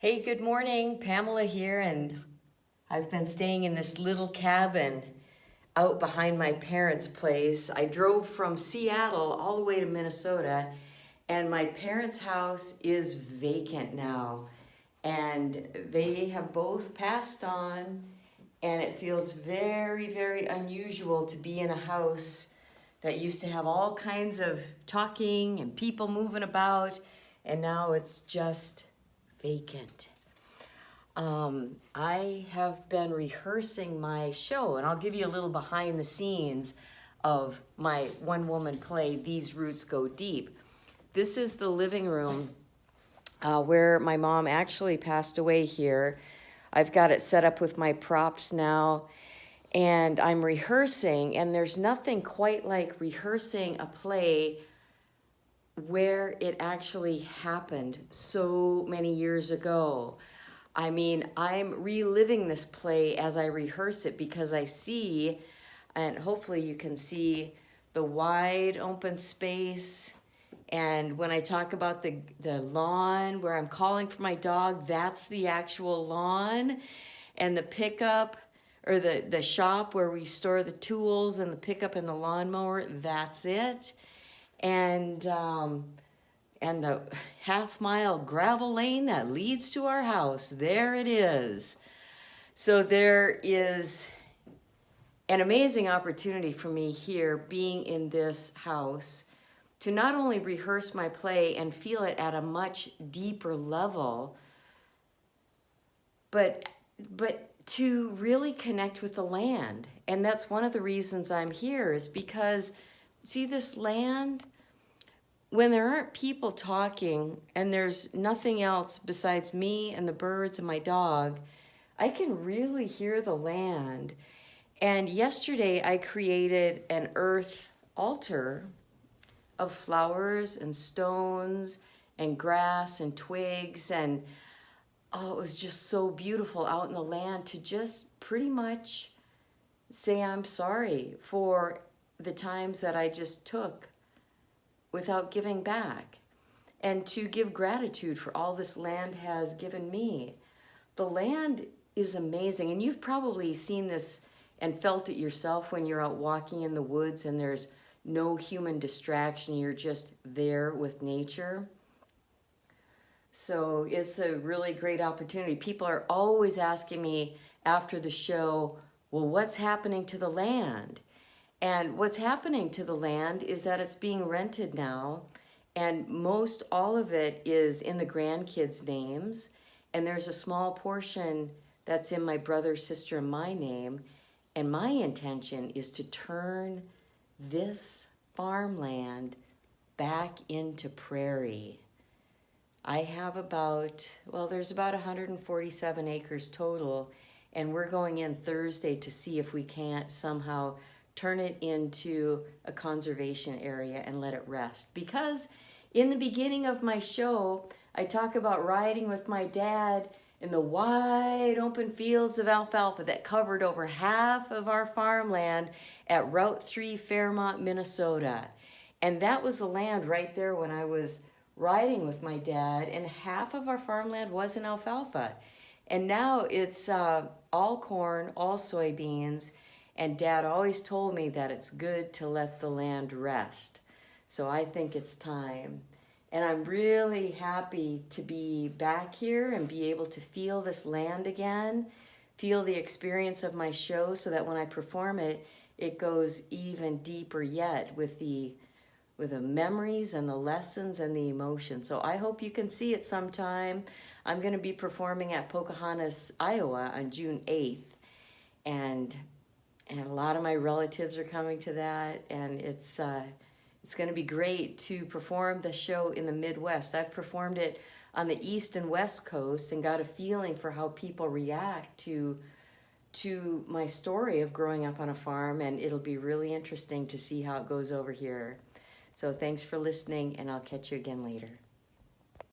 Hey, good morning. Pamela here, and I've been staying in this little cabin out behind my parents' place. I drove from Seattle all the way to Minnesota, and my parents' house is vacant now. And they have both passed on, and it feels very, very unusual to be in a house that used to have all kinds of talking and people moving about, and now it's just vacant. I have been rehearsing my show, and I'll give you a little behind the scenes of my one-woman play, These Roots Go Deep. This is the living room where my mom actually passed away here. I've got it set up with my props now, and I'm rehearsing, and there's nothing quite like rehearsing a play where it actually happened so many years ago. I mean, I'm reliving this play as I rehearse it because I see, and hopefully you can see, the wide open space. And when I talk about the lawn where I'm calling for my dog, that's the actual lawn. And the pickup, or the shop where we store the tools and the pickup and the lawnmower, that's it. And the half-mile gravel lane that leads to our house, there it is. So there is an amazing opportunity for me here, being in this house, to not only rehearse my play and feel it at a much deeper level, but to really connect with the land. And that's one of the reasons I'm here, is because, see, this land, when there aren't people talking and there's nothing else besides me and the birds and my dog, I can really hear the land. And yesterday I created an earth altar of flowers and stones and grass and twigs, and oh, it was just so beautiful out in the land to just pretty much say I'm sorry for the times that I just took without giving back, and to give gratitude for all this land has given me. The land is amazing, and you've probably seen this and felt it yourself when you're out walking in the woods and there's no human distraction, you're just there with nature. So it's a really great opportunity. People are always asking me after the show, well, what's happening to the land? And what's happening to the land is that it's being rented now, and most all of it is in the grandkids' names, and there's a small portion that's in my brother, sister, and my name. And my intention is to turn this farmland back into prairie. I have there's about 147 acres total, and we're going in Thursday to see if we can't somehow turn it into a conservation area and let it rest. Because in the beginning of my show, I talk about riding with my dad in the wide open fields of alfalfa that covered over half of our farmland at Route 3, Fairmont, Minnesota. And that was the land right there when I was riding with my dad, and half of our farmland was in alfalfa. And now it's all corn, all soybeans, and Dad always told me that it's good to let the land rest. So I think it's time. And I'm really happy to be back here and be able to feel this land again, feel the experience of my show, so that when I perform it, it goes even deeper yet with the memories and the lessons and the emotion. So I hope you can see it sometime. I'm going to be performing at Pocahontas, Iowa on June 8th. And a lot of my relatives are coming to that, and it's going to be great to perform the show in the Midwest. I've performed it on the East and West Coast and got a feeling for how people react to my story of growing up on a farm, and it'll be really interesting to see how it goes over here. So thanks for listening, and I'll catch you again later.